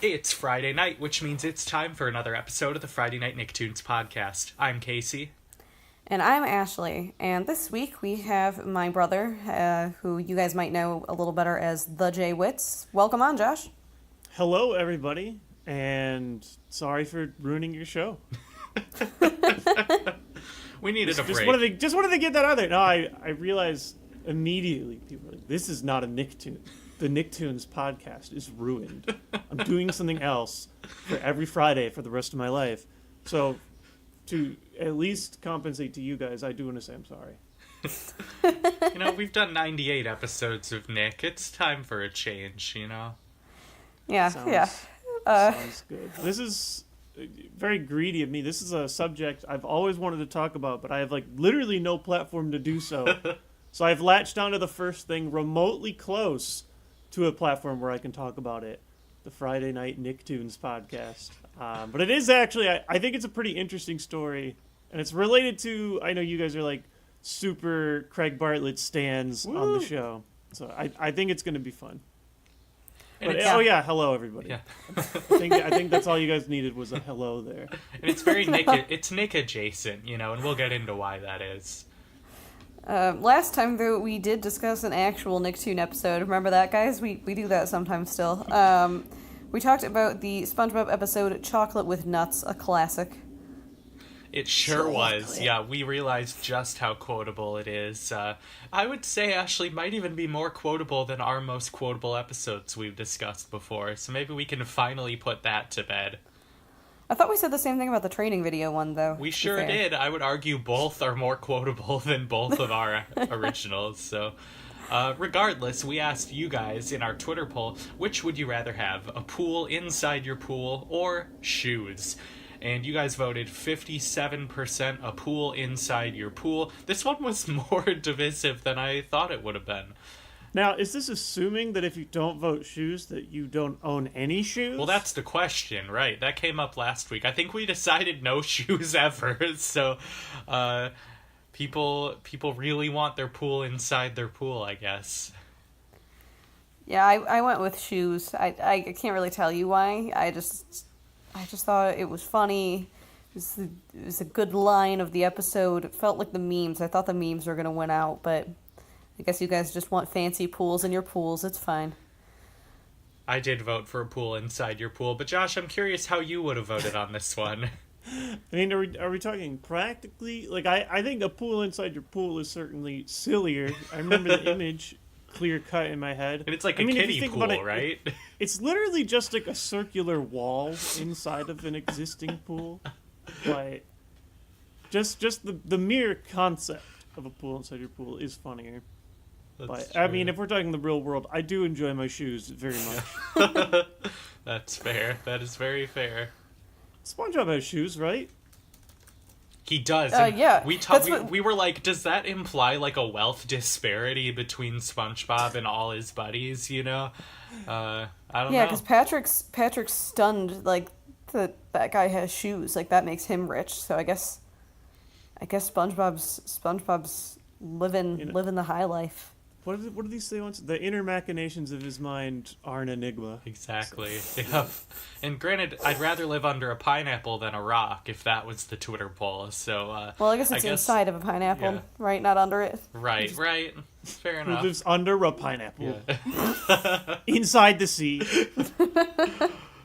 It's Friday night, which means it's time for another episode of the Friday Night Nicktoons podcast. I'm Casey. And I'm Ashli, and this week we have my brother, who you guys might know a little better as TheJWittz. Welcome on, Josh. Hello, everybody, and sorry for ruining your show. We needed a break. Just wanted to get that out there. No, I realized immediately, people were like, this is not a Nicktoon. The Nicktoons podcast is ruined. I'm doing something else for every Friday for the rest of my life. So, to at least compensate to you guys, I do want to say I'm sorry. We've done 98 episodes of Nick. It's time for a change, Yeah. Sounds good. This is very greedy of me. This is a subject I've always wanted to talk about, but I have literally no platform to do so. So I've latched onto the first thing remotely close to a platform where I can talk about it. The Friday Night Nicktoons podcast. But it is actually, I think it's a pretty interesting story. And it's related to, I know you guys are super Craig Bartlett stans on the show. So I think it's going to be fun. But, hello everybody. Yeah. I think that's all you guys needed was a hello there. And it's very Nick, it's Nick adjacent, and we'll get into why that is. Last time, though, we did discuss an actual Nicktoon episode. Remember that, guys? We do that sometimes still. We talked about the SpongeBob episode Chocolate with Nuts, a classic. It sure was. Yeah, we realized just how quotable it is. I would say, Ashli, might even be more quotable than our most quotable episodes we've discussed before, so maybe we can finally put that to bed. I thought we said the same thing about the training video one, though. We sure did. I would argue both are more quotable than both of our originals, so... regardless, we asked you guys in our Twitter poll, which would you rather have, a pool inside your pool or shoes? And you guys voted 57% a pool inside your pool. This one was more divisive than I thought it would have been. Now, is this assuming that if you don't vote shoes, that you don't own any shoes? Well, that's the question, right? That came up last week. I think we decided no shoes ever, so people really want their pool inside their pool, I guess. Yeah, I went with shoes. I can't really tell you why. I just thought it was funny. It was a good line of the episode. It felt like the memes. I thought the memes were going to win out, but I guess you guys just want fancy pools in your pools. It's fine. I did vote for a pool inside your pool, but Josh, I'm curious how you would have voted on this one. I mean, are we talking practically? I think a pool inside your pool is certainly sillier. I remember the image clear cut in my head. And it's like a kiddie pool, right? It's literally just a circular wall inside of an existing pool. Just the mere concept of a pool inside your pool is funnier. But I mean, if we're talking the real world, I do enjoy my shoes very much. That's fair. That is very fair. SpongeBob has shoes, right? He does. Yeah. We were like, does that imply a wealth disparity between SpongeBob and all his buddies? I don't know. Yeah, because Patrick's stunned that guy has shoes. That makes him rich. So I guess SpongeBob's living the high life. What did he say once? The inner machinations of his mind are an enigma. Exactly. So. Yep. And granted, I'd rather live under a pineapple than a rock if that was the Twitter poll. So, well, I guess it's inside of a pineapple, right? Not under it. Right. Fair enough. Who lives under a pineapple? Yeah. Inside the sea.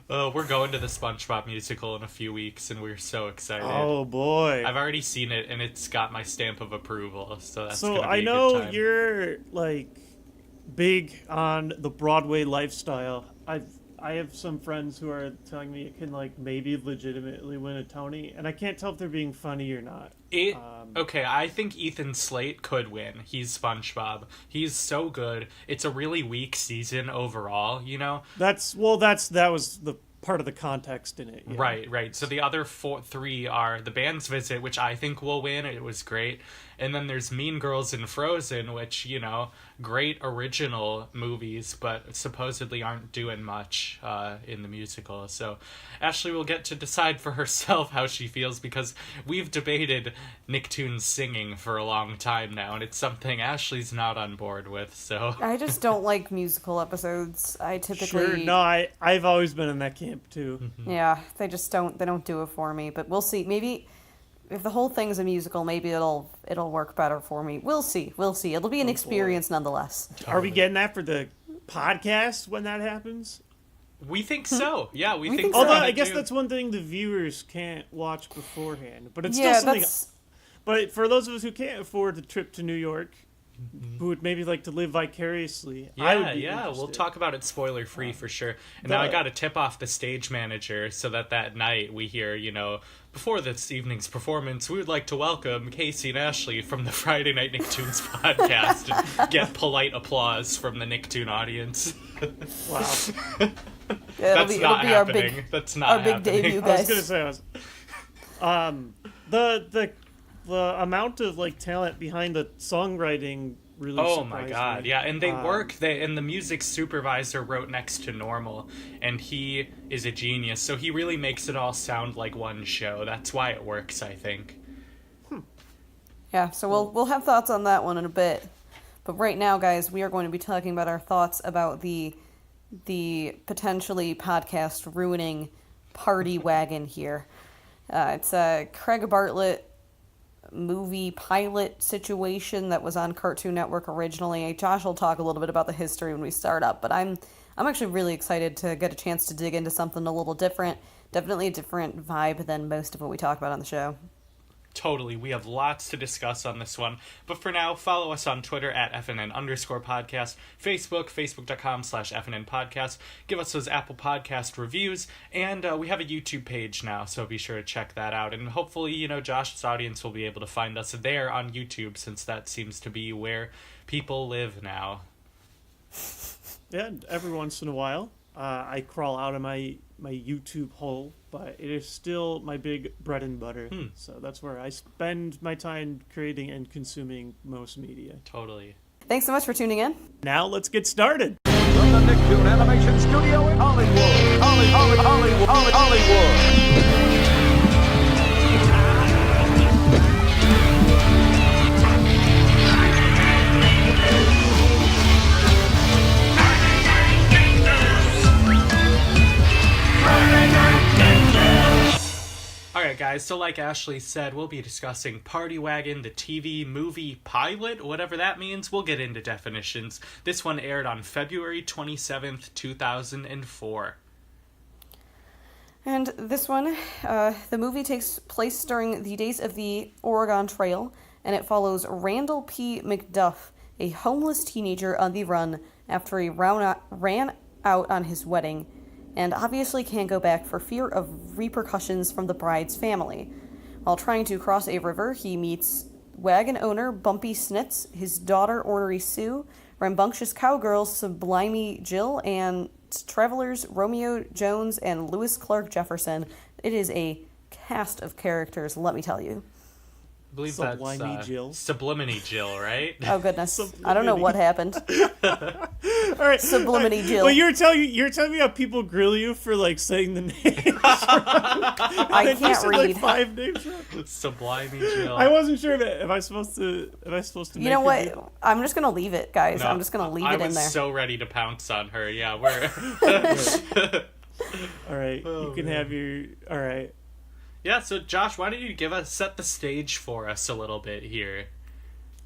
We're going to the SpongeBob musical in a few weeks, and we're so excited. Oh, boy. I've already seen it, and it's got my stamp of approval, so that's so gonna be I a know good time. You're, big on the Broadway lifestyle. I have some friends who are telling me it can, maybe legitimately win a Tony, and I can't tell if they're being funny or not. Okay, I think Ethan Slate could win. He's SpongeBob. He's so good. It's a really weak season overall, That was the part of the context in it. Yeah. Right. So the other three are The Band's Visit, which I think will win. It was great. And then there's Mean Girls and Frozen, which, you know, great original movies, but supposedly aren't doing much in the musical. So Ashli will get to decide for herself how she feels, because we've debated Nicktoons singing for a long time now, and it's something Ashli's not on board with. So I just don't like musical episodes. I typically Sure, no, I've always been in that camp too. Yeah, they don't do it for me, but we'll see. Maybe if the whole thing's a musical, maybe it'll work better for me. We'll see. It'll be an experience nonetheless. Are we getting that for the podcast when that happens? we think so. Yeah, we think think so. Although so. I guess that's one thing the viewers can't watch beforehand, but it's still Yeah, something. that's But for those of us who can't afford the trip to New York, who would maybe like to live vicariously, I would be interested. We'll talk about it spoiler free for sure. And now I got to tip off the stage manager so that night we hear, you know, before this evening's performance, we would like to welcome Casey and Ashli from the Friday Night Nicktoons podcast and get polite applause from the Nicktoon audience. Wow. That's not happening. That's not our big happening. debut, I was guys. gonna say, the amount of like talent behind the songwriting really. Oh my surprised god, me. yeah, and they work. And the music supervisor wrote next to Normal, and he is a genius. So he really makes it all sound like one show. That's why it works, I think. Yeah, so we'll have thoughts on that one in a bit. But right now, guys, we are going to be talking about our thoughts about the potentially podcast ruining Party Wagon here. It's a Craig Bartlett movie pilot situation that was on Cartoon Network originally. Josh will talk a little bit about the history when we start up, but I'm actually really excited to get a chance to dig into something a little different. Definitely a different vibe than most of what we talk about on the show. Totally. We have lots to discuss on this one. But for now, follow us on Twitter at FNN_podcast, Facebook, Facebook.com/FNN podcast. Give us those Apple Podcast reviews. And we have a YouTube page now, so be sure to check that out. And hopefully, you know, Josh's audience will be able to find us there on YouTube, since that seems to be where people live now. Yeah, every once in a while, I crawl out of my YouTube hole, but it is still my big bread and butter. So that's where I spend my time creating and consuming most media. Totally. Thanks so much for tuning in. Now let's get started. From the Nicktoon Animation Studio in Hollywood. Hollywood. Alright guys, so like Ashli said, we'll be discussing Party Wagon, the TV movie pilot, whatever that means. We'll get into definitions. This one aired on February 27th, 2004. And this one, the movie takes place during the days of the Oregon Trail, and it follows Randall P. McDuff, a homeless teenager on the run after he ran out on his wedding, and obviously can't go back for fear of repercussions from the bride's family. While trying to cross a river, he meets wagon owner Bumpy Snitz, his daughter Ornery Sue, rambunctious cowgirls Sublimey Jill, and travelers Romeo Jones and Lewis Clark Jefferson. It is a cast of characters, let me tell you. I believe Sublimey that's Jill. Sublimity Jill, right? Oh goodness, I don't know what happened. All right, Sublimity Jill. Well, you're telling me how people grill you for like saying the names. I can't said, read. Like 5 names. Wrong. Sublimey Jill. I wasn't sure if I supposed to. You know what? I'm just gonna leave it, guys. No, I'm just gonna leave it in there. I was so ready to pounce on her. Yeah, we're... All right, Oh, you can man. have your. All right. Yeah, so Josh, why don't you set the stage for us a little bit here?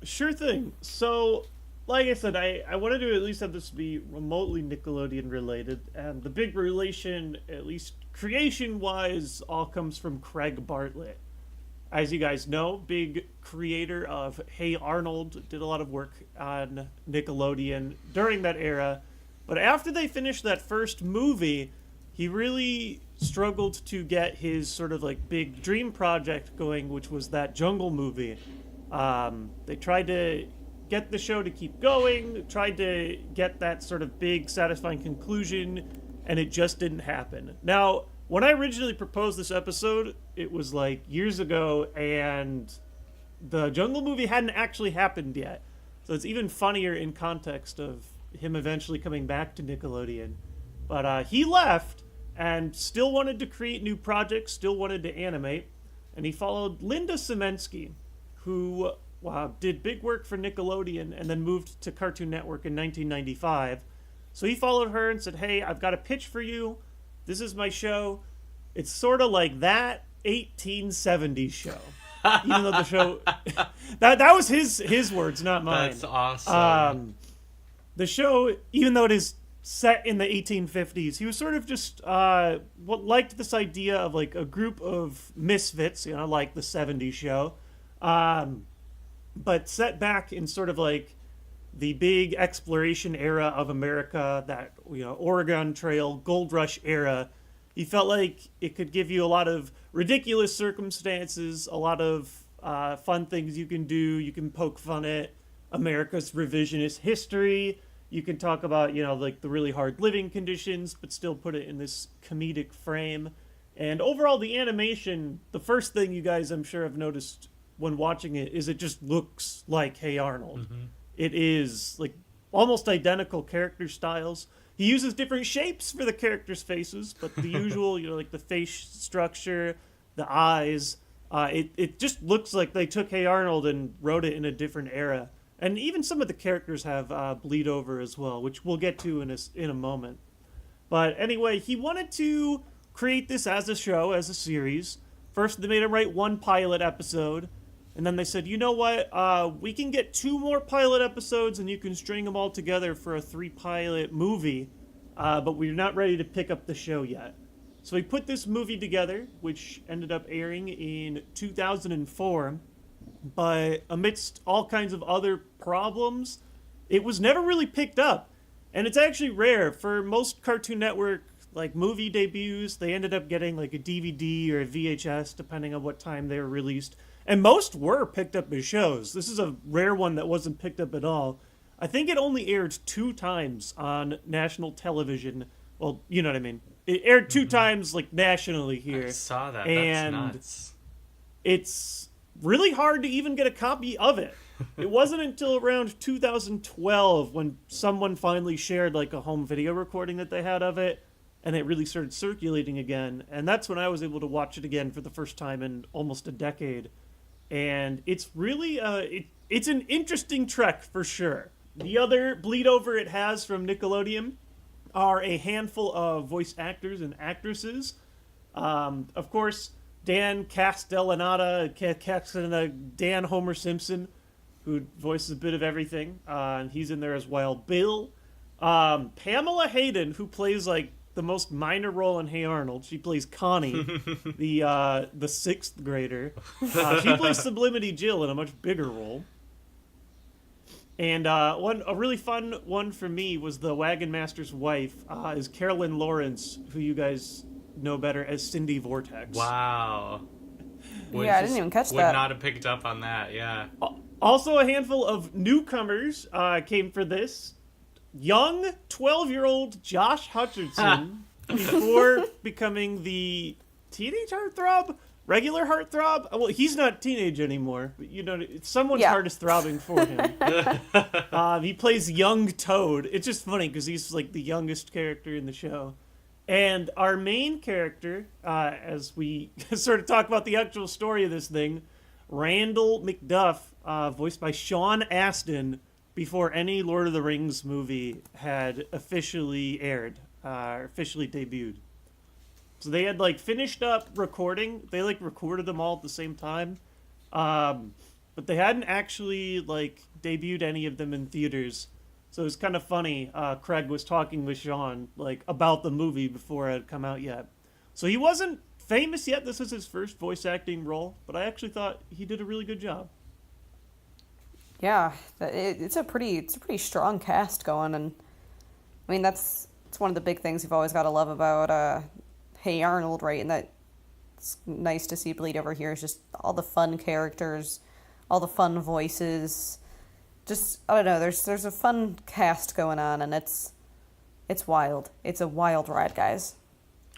Sure thing. So, like I said, I wanted to at least have this be remotely Nickelodeon related, and the big relation, at least creation-wise, all comes from Craig Bartlett. As you guys know, big creator of Hey Arnold, did a lot of work on Nickelodeon during that era, but after they finished that first movie, he really struggled to get his sort of like big dream project going, which was that Jungle movie. They tried to get the show to keep going, tried to get that sort of big satisfying conclusion, and it just didn't happen. Now, when I originally proposed this episode, it was like years ago, and the Jungle movie hadn't actually happened yet. So it's even funnier in context of him eventually coming back to Nickelodeon. But he left and still wanted to create new projects, still wanted to animate. And he followed Linda Semensky, who did big work for Nickelodeon and then moved to Cartoon Network in 1995. So he followed her and said, hey, I've got a pitch for you. This is my show. It's sort of like that 1870s show. Even though the show... that was his words, not mine. That's awesome. The show, even though it is set in the 1850s, he was sort of just liked this idea of like a group of misfits, like the 70s show, but set back in sort of like the big exploration era of America, that Oregon Trail, Gold Rush era. He felt like it could give you a lot of ridiculous circumstances, a lot of fun things you can do. You can poke fun at America's revisionist history. You can talk about, like the really hard living conditions, but still put it in this comedic frame. And overall, the animation, the first thing you guys, I'm sure, have noticed when watching it is it just looks like Hey Arnold. Mm-hmm. It is like almost identical character styles. He uses different shapes for the characters' faces, but the usual, like the face structure, the eyes, it just looks like they took Hey Arnold and wrote it in a different era. And even some of the characters have bleed over as well, which we'll get to in a moment. But anyway, he wanted to create this as a show, as a series. First, they made him write one pilot episode. And then they said, you know what? We can get 2 more pilot episodes and you can string them all together for a 3-pilot movie. But we're not ready to pick up the show yet. So he put this movie together, which ended up airing in 2004. But amidst all kinds of other problems, it was never really picked up. And it's actually rare. For most Cartoon Network like movie debuts, they ended up getting like a DVD or a VHS, depending on what time they were released. And most were picked up as shows. This is a rare one that wasn't picked up at all. I think it only aired 2 times on national television. Well, you know what I mean. It aired 2 times like nationally here. I saw that. And that's nuts. It's really hard to even get a copy of it. It wasn't until around 2012 when someone finally shared like a home video recording that they had of it, and it really started circulating again. And that's when I was able to watch it again for the first time in almost a decade. And it's really it's an interesting trek for sure. The other bleed over it has from Nickelodeon are a handful of voice actors and actresses. Of course, Dan Castellaneta, Dan Homer Simpson, who voices a bit of everything, and he's in there as Wild Bill. Pamela Hayden, who plays like the most minor role in Hey Arnold. She plays Connie, the 6th grader. She plays Sublimity Jill in a much bigger role. And a really fun one for me was the Wagon Master's wife, is Carolyn Lawrence, who you guys know better as Cindy Vortex. Wow. I didn't even catch that. Would not have picked up on that, yeah. Also, a handful of newcomers came for this. Young 12-year-old Josh Hutcherson, before becoming the teenage heartthrob, regular heartthrob. Well, he's not teenage anymore, but someone's heart is throbbing for him. He plays young Toad. It's just funny because he's like the youngest character in the show. And our main character, as we sort of talk about the actual story of this thing, Randall McDuff, voiced by Sean Astin, before any Lord of the Rings movie had officially aired, officially debuted. So they had like finished up recording. They like recorded them all at the same time, but they hadn't actually like debuted any of them in theaters. So it was kind of funny. Craig was talking with Sean like about the movie before it had come out yet. So he wasn't famous yet. This is his first voice acting role, but I actually thought he did a really good job. Yeah, it's a pretty strong cast going, and I mean it's one of the big things you've always got to love about Hey Arnold, right? And that it's nice to see bleed over here is just all the fun characters, all the fun voices. Just I don't know, there's a fun cast going on, and it's wild. It's a wild ride, guys.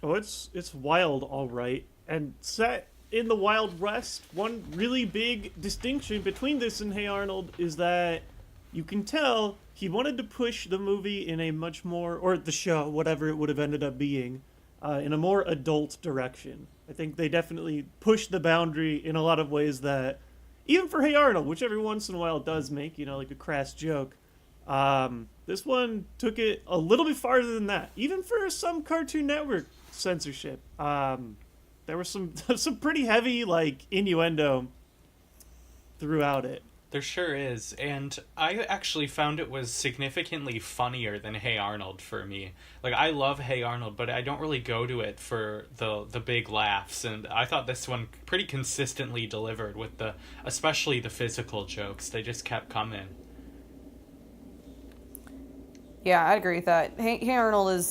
Oh, it's wild, all right. And set in the Wild West, one really big distinction between this and Hey Arnold is that you can tell he wanted to push the movie in a much more, or the show, whatever it would have ended up being, in a more adult direction. I think they definitely pushed the boundary in a lot of ways that, even for Hey Arnold, which every once in a while does make, like a crass joke, this one took it a little bit farther than that. Even for some Cartoon Network censorship. There was some pretty heavy, innuendo throughout it. There sure is, and I actually found it was significantly funnier than Hey Arnold for me. I love Hey Arnold, but I don't really go to it for the big laughs, and I thought this one pretty consistently delivered with especially the physical jokes. They just kept coming. Yeah, I'd agree with that. Hey Arnold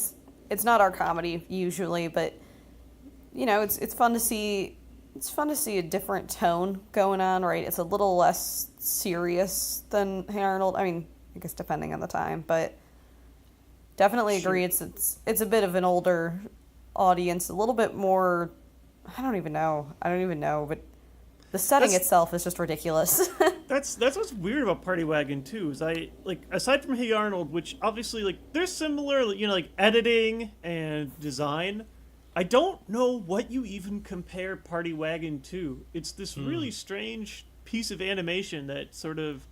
it's not our comedy usually, but it's fun to see. It's fun to see a different tone going on, right? It's a little less serious than Hey Arnold. I mean, I guess depending on the time, but definitely agree. Sure. It's a bit of an older audience, a little bit more. I don't even know, but the setting itself is just ridiculous. That's what's weird about Party Wagon too. Is aside from Hey Arnold, which obviously they're similar, editing and design. I don't know what you even compare Party Wagon to. It's this really strange piece of animation that sort of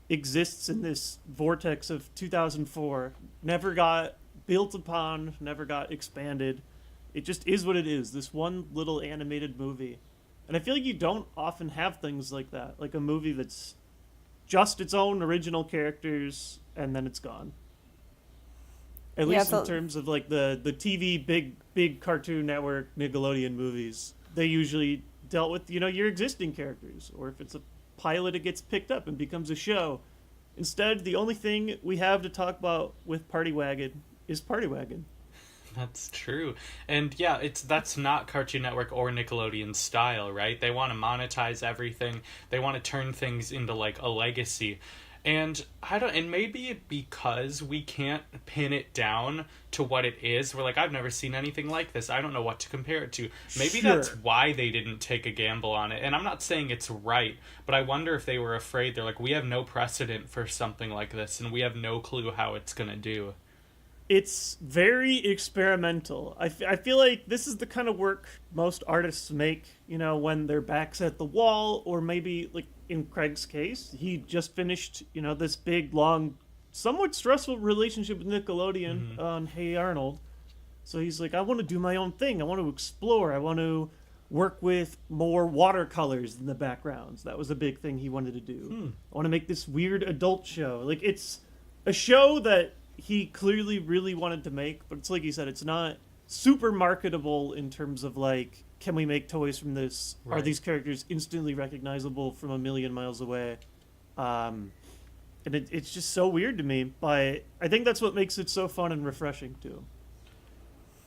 exists in this vortex of 2004. Never got built upon, never got expanded. It just is what it is, this one little animated movie. And I feel like you don't often have things like that, like a movie that's just its own original characters and then it's gone. At least in terms of the TV big Cartoon Network Nickelodeon movies, they usually dealt with your existing characters, or if it's a pilot, it gets picked up and becomes a show. Instead, the only thing we have to talk about with Party Wagon is Party Wagon. That's true. And yeah, that's not Cartoon Network or Nickelodeon style, right? They want to monetize everything. They want to turn things into a legacy. And and maybe because we can't pin it down to what it is, we're I've never seen anything like this. I don't know what to compare it to. Maybe that's why they didn't take a gamble on it. And I'm not saying it's right, but I wonder if they were afraid. They're we have no precedent for something like this, and we have no clue how it's going to do. It's very experimental. I feel like this is the kind of work most artists make, when their back's at the wall, or maybe, in Craig's case, he just finished, this big, long, somewhat stressful relationship with Nickelodeon on Hey Arnold. So he's I want to do my own thing. I want to explore. I want to work with more watercolors in the backgrounds. That was a big thing he wanted to do. I want to make this weird adult show. It's a show that he clearly really wanted to make, but it's like you said, it's not super marketable in terms of can we make toys from this? Right. Are these characters instantly recognizable from a million miles away? And it's just so weird to me, but I think that's what makes it so fun and refreshing too.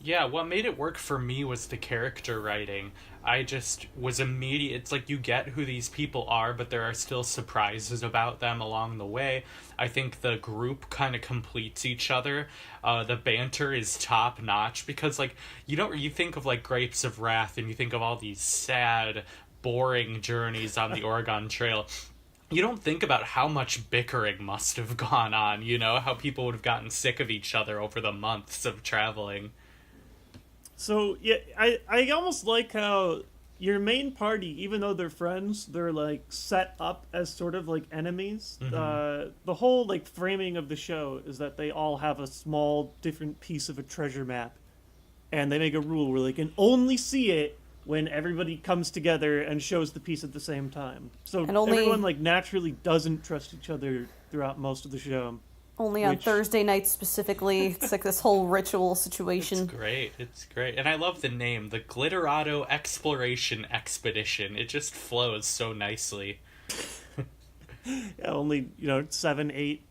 Yeah, what made it work for me was the character writing. I just was immediate. It's you get who these people are, but there are still surprises about them along the way. I think the group kind of completes each other. The banter is top notch because you think of Grapes of Wrath and you think of all these sad, boring journeys on the Oregon Trail. You don't think about how much bickering must have gone on, how people would have gotten sick of each other over the months of traveling. So, yeah, I almost like how your main party, even though they're friends, they're, set up as sort of, enemies. The whole, framing of the show is that they all have a small, different piece of a treasure map. And they make a rule where they can only see it when everybody comes together and shows the piece at the same time. So everyone, naturally doesn't trust each other throughout most of the show. Only on Thursday nights specifically. It's this whole ritual situation. It's great. And I love the name, the Glitterado Exploration Expedition. It just flows so nicely. Yeah, only, 7, 8,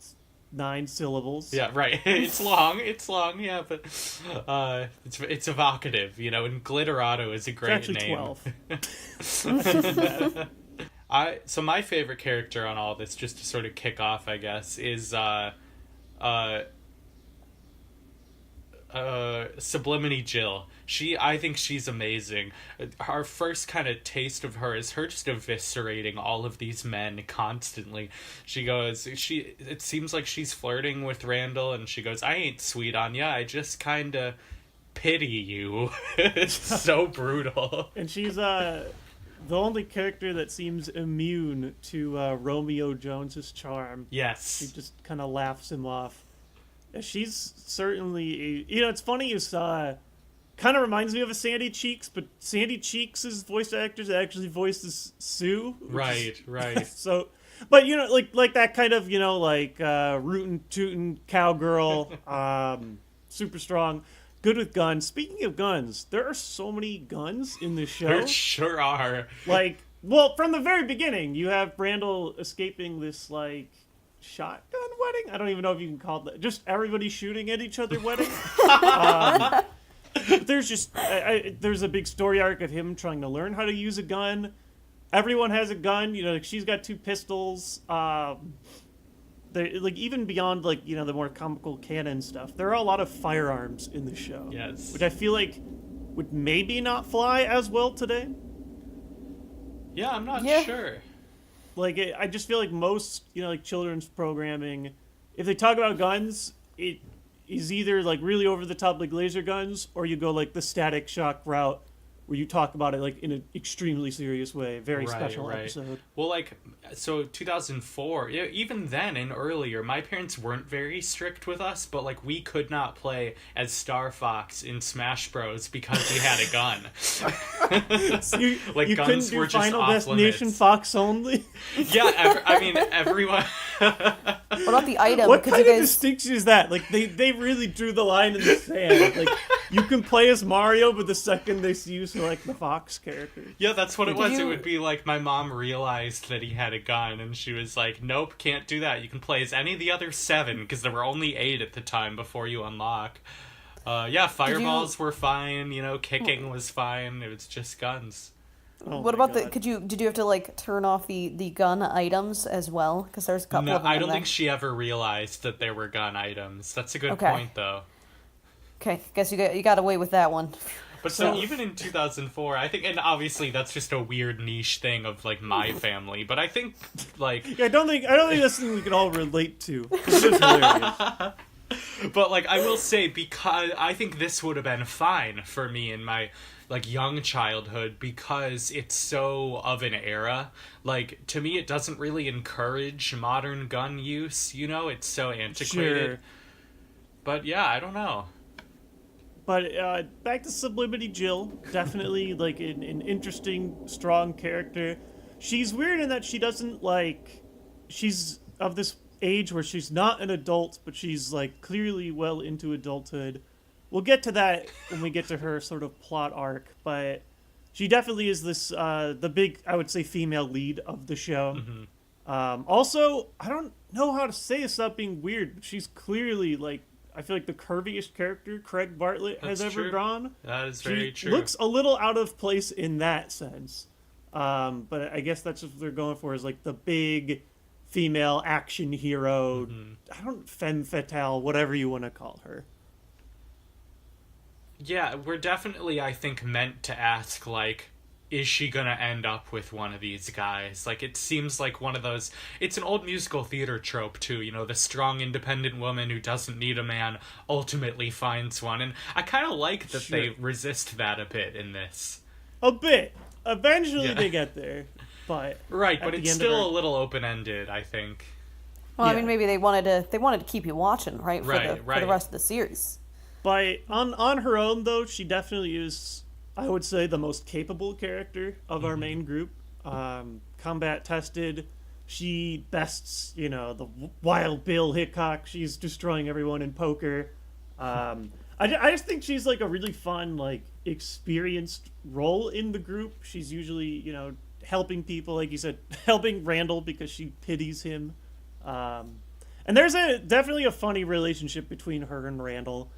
9 syllables. Yeah, right. It's long, yeah, but it's evocative, and Glitterado is a great name. It's actually 12. So my favorite character on all this, just to sort of kick off, I guess, is Sublimity Jill. I think she's amazing. Our first kind of taste of her is her just eviscerating all of these men constantly. It seems like she's flirting with Randall, and she goes, "I ain't sweet on ya, I just kind of pity you." It's so brutal. And she's the only character that seems immune to Romeo Jones's charm. Yes. She just kind of laughs him off. She's certainly, it's funny, kind of reminds me of a Sandy Cheeks, but Sandy Cheeks' voice actors actually voices Sue. Right. So, but like that kind of, rootin' tootin' cowgirl, super strong, good with guns. Speaking of guns, there are so many guns in this show. There sure are. From the very beginning, you have Randall escaping this, shotgun wedding? I don't even know if you can call it that. Just everybody shooting at each other wedding. There's there's a big story arc of him trying to learn how to use a gun. Everyone has a gun. She's got 2 pistols. Even beyond the more comical canon stuff, there are a lot of firearms in the show. Yes. Which I feel like would maybe not fly as well today. Yeah, I'm not sure. I just feel like most, children's programming, if they talk about guns, it is either, really over-the-top, laser guns, or you go, the Static Shock route, where you talk about it, in an extremely serious way. Very special episode. Well, so 2004, even then and earlier, my parents weren't very strict with us, but, we could not play as Star Fox in Smash Bros. Because we had a gun. You guns couldn't do were just Final off Destination limits. Fox only? Yeah, everyone... What about the item? What Could kind you of guys... distinction is that? They really drew the line in the sand. You can play as Mario, but the second they see you select the Fox character. Yeah, that's what it was. you- It would be my mom realized that he had a gun, and she was like, "Nope, can't do that. You can play as any of the other 7, because there were only 8 at the time before you unlock." Fireballs were fine. Kicking was fine. It was just guns. Oh What my about God. did you have to turn off the gun items as well? Because there's a couple No, of them I in don't there. think she ever realized that there were gun items. That's a good Okay. point, though. Okay, guess you got away with that one. But so even in 2004, I think, and obviously that's just a weird niche thing of my family. But I think Yeah, I don't think that's something we can all relate to. It's just hilarious. But I will say, because I think this would have been fine for me in my young childhood, because it's so of an era. To me, it doesn't really encourage modern gun use. It's so antiquated. Sure. But yeah, I don't know. But back to Sublimity Jill, definitely an interesting, strong character. She's weird in that she doesn't she's of this age where she's not an adult, but she's clearly well into adulthood. We'll get to that when we get to her sort of plot arc, but she definitely is this the big, I would say, female lead of the show. Mm-hmm. Also, I don't know how to say this without being weird, but she's clearly I feel like the curviest character Craig Bartlett has That's ever true. drawn. That is She very true. looks a little out of place in that sense. But I guess that's what they're going for, is the big female action hero. Mm-hmm. Femme fatale, whatever you want to call her. Yeah, we're definitely, I think, meant to ask, is she gonna end up with one of these guys? It seems like one of those... It's an old musical theater trope, too, the strong, independent woman who doesn't need a man ultimately finds one, and I kind of like that they resist that a bit in this. A bit. Eventually Yeah. they get there, but... Right, at but the it's end of still her- a little open-ended, I think. Well, Yeah. I mean, maybe they wanted to keep you watching, right? For Right, the right. rest of the series. But on her own, though, she definitely is, I would say, the most capable character of our main group. Combat tested. She bests, the Wild Bill Hickok. She's destroying everyone in poker. I just think she's a really fun, experienced role in the group. She's usually, helping people, like you said, helping Randall because she pities him. And there's definitely a funny relationship between her and Randall.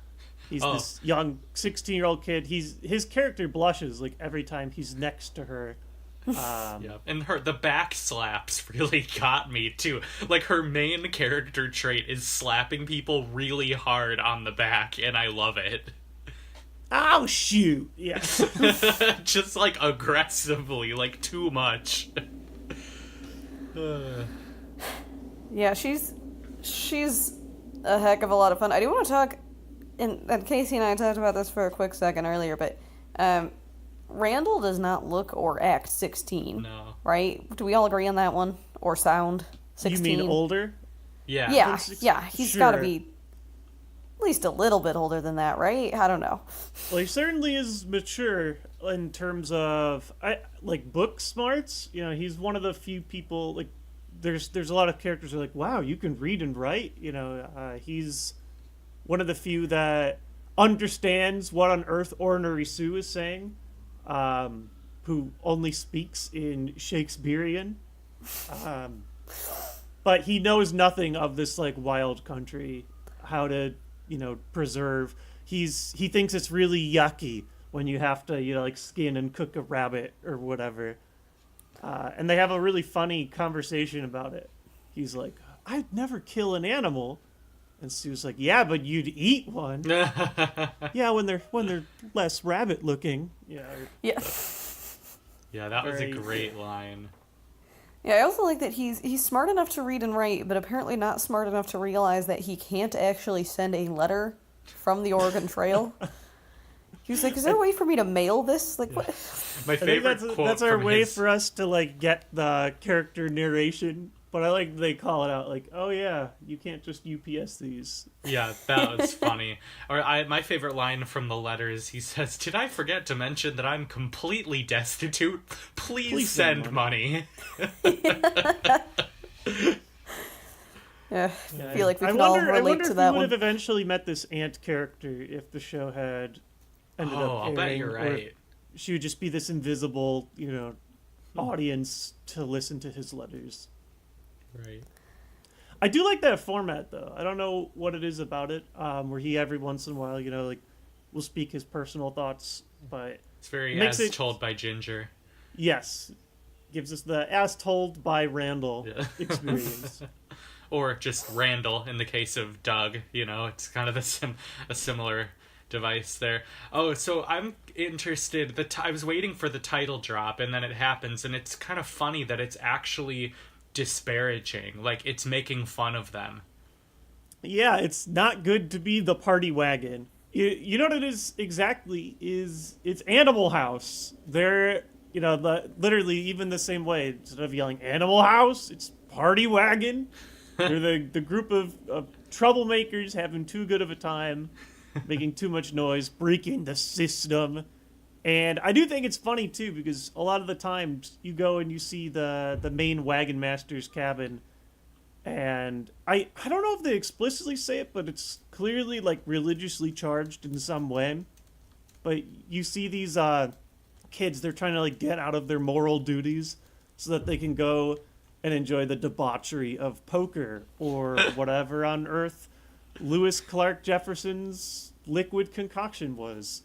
He's this young 16-year-old kid. His character blushes every time he's next to her. Yep. And the back slaps really got me too. Her main character trait is slapping people really hard on the back, and I love it. "Oh shoot!" Yeah. Just like aggressively, like too much. Yeah, she's a heck of a lot of fun. I do want to talk, and Casey and I talked about this for a quick second earlier, but Randall does not look or act 16. No. Right? Do we all agree on that one? Or sound 16? You mean older? Yeah. Yeah, he's got to be at least a little bit older than that, right? I don't know. Well, he certainly is mature in terms of like book smarts. You know, he's one of the few people like. There's a lot of characters who are like, wow, you can read and write. You know, he's one of the few that understands what on earth Ordinary Sue is saying, who only speaks in Shakespearean. But he knows nothing of this like wild country, how to, preserve. He thinks it's really yucky when you have to, like skin and cook a rabbit or whatever. And they have a really funny conversation about it. He's like, I'd never kill an animal. And Sue's like, yeah, but you'd eat one. Yeah, when they're less rabbit looking. Yeah. Yeah. Yeah, that was a great line. Yeah, I also like that he's smart enough to read and write, but apparently not smart enough to realize that he can't actually send a letter from the Oregon Trail. He was like, is there a way for me to mail this? Like, what? My favorite quote that's our from way his... for us to, like, get the character narration. But I like they call it out, like, oh, yeah, you can't just UPS these. Yeah, that was funny. Or my favorite line from the letters, he says, did I forget to mention that I'm completely destitute? Please send money. Yeah, I feel like we can all relate to that I wonder if one. we would have eventually met this ant character if the show had ended up airing. I'll bet you're right. She would just be this invisible, audience to listen to his letters. Right. I do like that format, though. I don't know what it is about it, where he every once in a while, will speak his personal thoughts, but it's very as told by Ginger. Yes, gives us the as told by Randall experience. Or just Randall in the case of Doug. It's kind of a similar device there. Oh, so I'm interested. I was waiting for the title drop, and then it happens, and it's kind of funny that it's actually disparaging. Like, it's making fun of them. Yeah, it's not good to be the party wagon. You know what it is exactly? It's Animal House. They're, literally even the same way. Instead of yelling Animal House, it's Party Wagon. They're the group of troublemakers having too good of a time, making too much noise, breaking the system. And I do think it's funny, too, because a lot of the times you go and you see the main wagon master's cabin, and I don't know if they explicitly say it, but it's clearly, like, religiously charged in some way. But you see these kids, they're trying to, like, get out of their moral duties so that they can go and enjoy the debauchery of poker or whatever on earth Lewis Clark Jefferson's liquid concoction was,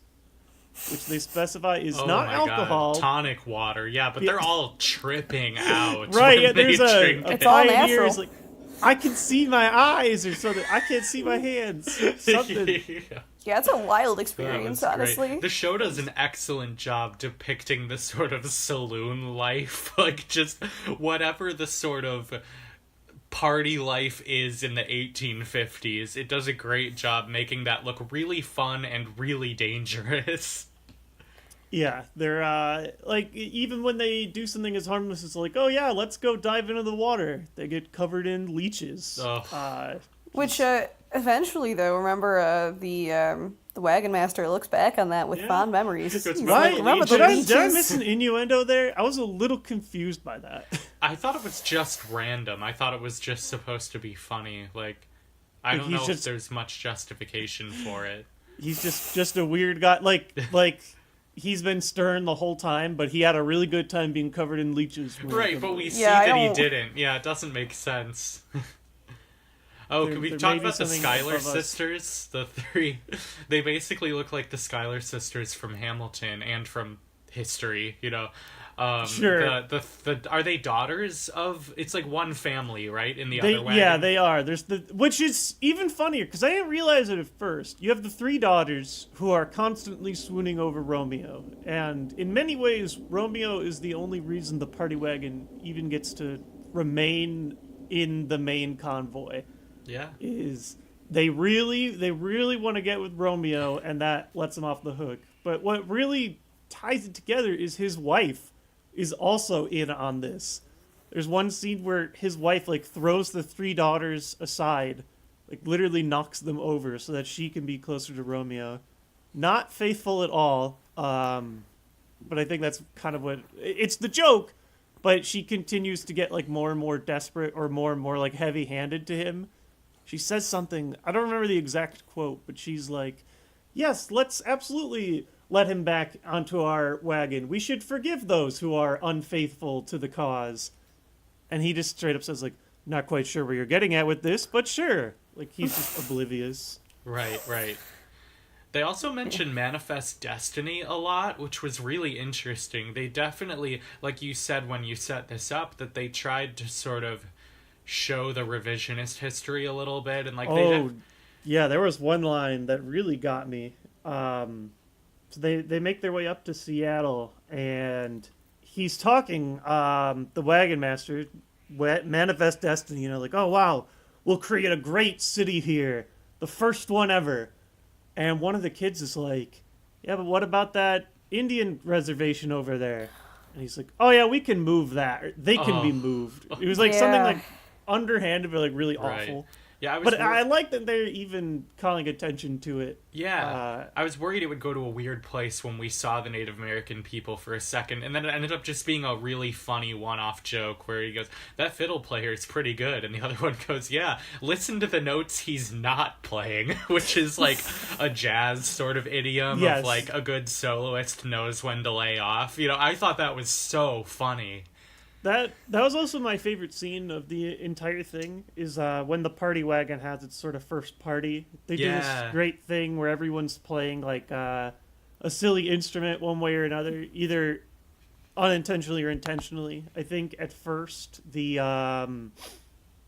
which they specify is not alcohol. God. Tonic water, yeah, but they're all tripping out. Right, yeah, there's it's all natural. Like, I can see my eyes or something. I can't see my hands. Something. Yeah, it's a wild experience, honestly. Great. The show does an excellent job depicting the sort of saloon life, like just whatever the sort of party life is in the 1850s. It does a great job making that look really fun and really dangerous. Yeah, they're like, even when they do something as harmless as like, oh yeah, let's go dive into the water, they get covered in leeches. Which eventually, though, remember the wagon master looks back on that with fond memories. He's right. Like, remember did the I leeches? miss an innuendo there? I was a little confused by that. I thought it was just random. I thought it was just supposed to be funny. Like, I don't know if there's much justification for it. He's just a weird guy. Like he's been stern the whole time, but he had a really good time being covered in leeches. Right, but we see that he didn't. Yeah, it doesn't make sense. Oh, can we talk about the Schuyler sisters? The three. They basically look like the Schuyler sisters from Hamilton and from history, Sure. Are they daughters of? It's like one family, right? In the other wagon. Yeah, they are. Which is even funnier because I didn't realize it at first. You have the 3 daughters who are constantly swooning over Romeo, and in many ways, Romeo is the only reason the party wagon even gets to remain in the main convoy. Yeah. Is they really want to get with Romeo, and that lets them off the hook. But what really ties it together is his wife is also in on this. There's one scene where his wife like throws the 3 daughters aside, like literally knocks them over so that she can be closer to Romeo. Not faithful at all, but I think that's kind of what it's the joke. But she continues to get like more and more desperate or more like heavy-handed to him. She says something, I don't remember the exact quote, but she's like, "Yes, let's absolutely let him back onto our wagon. We should forgive those who are unfaithful to the cause." And he just straight up says, like, "Not quite sure where you're getting at with this, but sure." Like, he's just oblivious. Right. They also mentioned Manifest Destiny a lot, which was really interesting. They definitely, like you said when you set this up, that they tried to sort of show the revisionist history a little bit. And like, yeah, there was one line that really got me. So they make their way up to Seattle, and he's talking, the wagon master, Manifest Destiny, like, "Oh, wow, we'll create a great city here, the first one ever." And one of the kids is like, "Yeah, but what about that Indian reservation over there?" And he's like, "Oh, yeah, we can move that. Or they can be moved." It was like something like underhanded, but like really awful. Yeah, I like that they're even calling attention to it. Yeah, I was worried it would go to a weird place when we saw the Native American people for a second, and then it ended up just being a really funny one-off joke where he goes, "That fiddle player is pretty good," and the other one goes, "Yeah, listen to the notes he's not playing," which is like a jazz sort of idiom of like a good soloist knows when to lay off. I thought that was so funny. That was also my favorite scene of the entire thing, is when the party wagon has its sort of first party. They do this great thing where everyone's playing like a silly instrument one way or another, either unintentionally or intentionally. I think at first the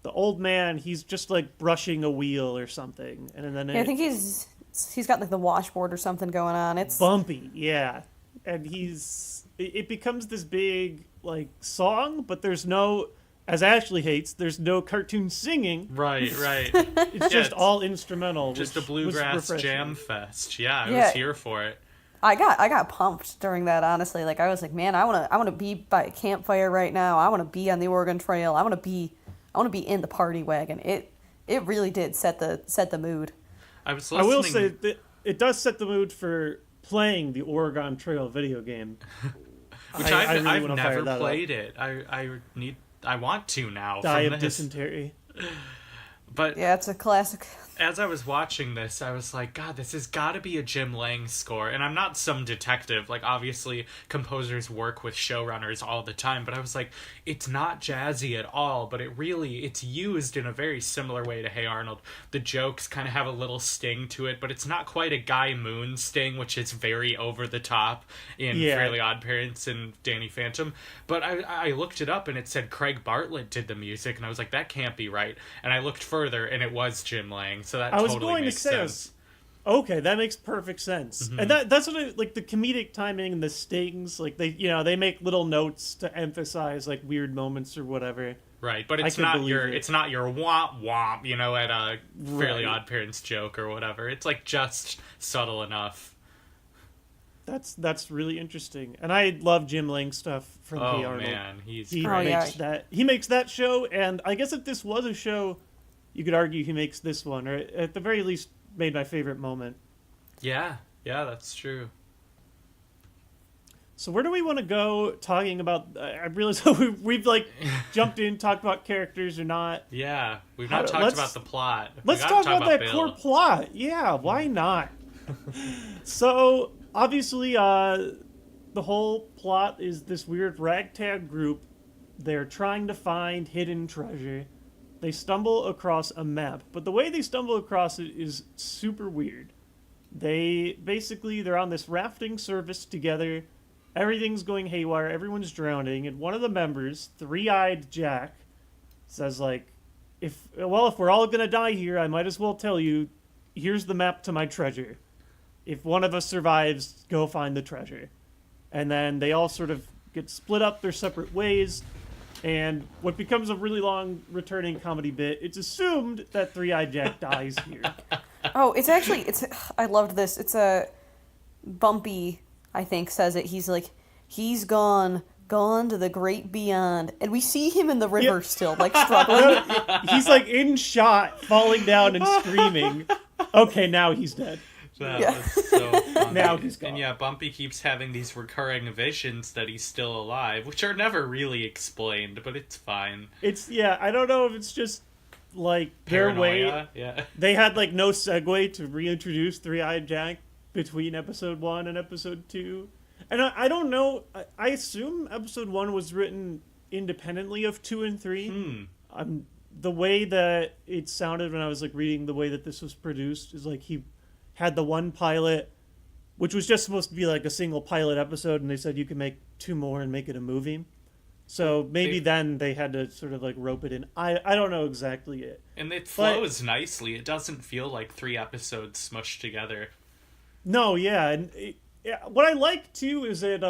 old man, he's just like brushing a wheel or something, and then I think he's got like the washboard or something going on. It's bumpy, yeah, and it becomes this big like song, but there's no, as Ashley hates, there's no cartoon singing. Right. It's just all instrumental. Just a bluegrass jam fest. Yeah, I was here for it. I got pumped during that, honestly. Like, I was like, man, I wanna be by a campfire right now. I wanna be on the Oregon Trail. I wanna be in the party wagon. It really did set the mood. I was listening. I will say that it does set the mood for playing the Oregon Trail video game. Which I've never played it. I want to now. Die of dysentery. But yeah, it's a classic. As I was watching this, I was like, God, this has got to be a Jim Lang score. And I'm not some detective. Like, obviously, composers work with showrunners all the time. But I was like, it's not jazzy at all. But it's used in a very similar way to Hey Arnold. The jokes kind of have a little sting to it. But it's not quite a Guy Moon sting, which is very over the top in Fairly Odd Parents and Danny Phantom. But I looked it up, and it said Craig Bartlett did the music. And I was like, that can't be right. And I looked further, and it was Jim Lang. So that totally makes sense. Okay, that makes perfect sense. Mm-hmm. And that's what like the comedic timing and the stings, like they make little notes to emphasize like weird moments or whatever. Right, but it's not your womp womp, at a Fairly Odd Parents joke or whatever. It's like just subtle enough. That's really interesting. And I love Jim Lang stuff from Hey Arnold. Oh man, he makes that show, and I guess if this was a show, you could argue he makes this one, or at the very least made my favorite moment. Yeah, that's true. So where do we want to go talking about... I realize we've like jumped in, talked about characters or not. Yeah, we've not talked about the plot. Let's talk about that core plot. Yeah, why not? So, obviously, the whole plot is this weird ragtag group. They're trying to find hidden treasure. They stumble across a map, but the way they stumble across it is super weird. They're on this rafting service together, everything's going haywire, everyone's drowning, and one of the members, Three-Eyed Jack, says, like, if we're all gonna die here, I might as well tell you, here's the map to my treasure. If one of us survives, go find the treasure. And then they all sort of get split up their separate ways, and what becomes a really long returning comedy bit, it's assumed that Three-Eyed Jack dies here. Oh, I loved this. It's a Bumpy, I think, says it. He's like, he's gone to the great beyond. And we see him in the river still, like, struggling. He's, like, in shot, falling down and screaming. Okay, now he's dead. That was so funny. Now he's gone. And yeah, Bumpy keeps having these recurring visions that he's still alive, which are never really explained, but it's fine. I don't know if it's just, like, their Paranoia, way. yeah. They had, like, no segue to reintroduce Three-Eyed Jack between episode 1 and episode 2. And I don't know, I assume episode 1 was written independently of 2 and 3. The way that it sounded when I was, like, reading the way that this was produced is, like, he had the one pilot, which was just supposed to be, like, a single pilot episode, and they said you can make 2 more and make it a movie. So maybe then they had to sort of, like, rope it in. I don't know exactly it. And it flows nicely. It doesn't feel like 3 episodes smushed together. No, yeah. And what I like, too, is that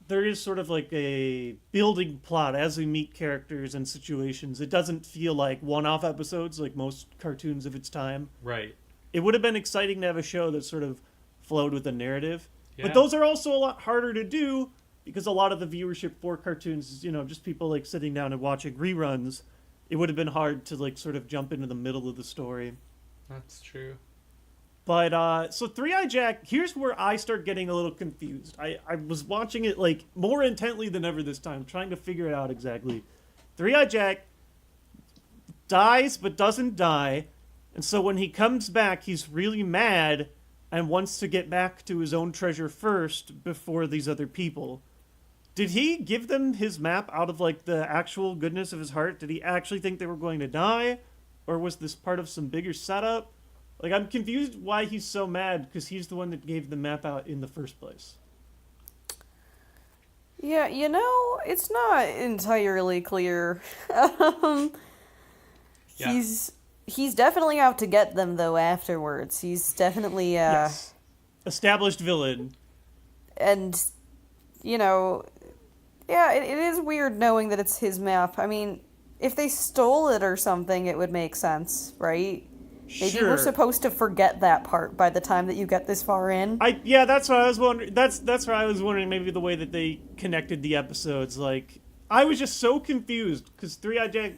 there is sort of like a building plot as we meet characters and situations. It doesn't feel like one-off episodes like most cartoons of its time. Right. It would have been exciting to have a show that sort of flowed with a narrative. Yeah. But those are also a lot harder to do because a lot of the viewership for cartoons is, just people like sitting down and watching reruns. It would have been hard to like sort of jump into the middle of the story. That's true. But, so Three-Eyed Jack, here's where I start getting a little confused. I was watching it, like, more intently than ever this time, trying to figure it out exactly. Three-Eyed Jack dies but doesn't die, and so when he comes back, he's really mad and wants to get back to his own treasure first before these other people. Did he give them his map out of, like, the actual goodness of his heart? Did he actually think they were going to die? Or was this part of some bigger setup? Like, I'm confused why he's so mad, because he's the one that gave the map out in the first place. Yeah, it's not entirely clear. He's definitely out to get them, though, afterwards. He's definitely, Yes. Established villain. And, yeah, it is weird knowing that it's his map. I mean, if they stole it or something, it would make sense, right? Maybe we're supposed to forget that part by the time that you get this far in. That's what I was wondering. That's what I was wondering. Maybe the way that they connected the episodes. Like, I was just so confused because Three-Eyed Jack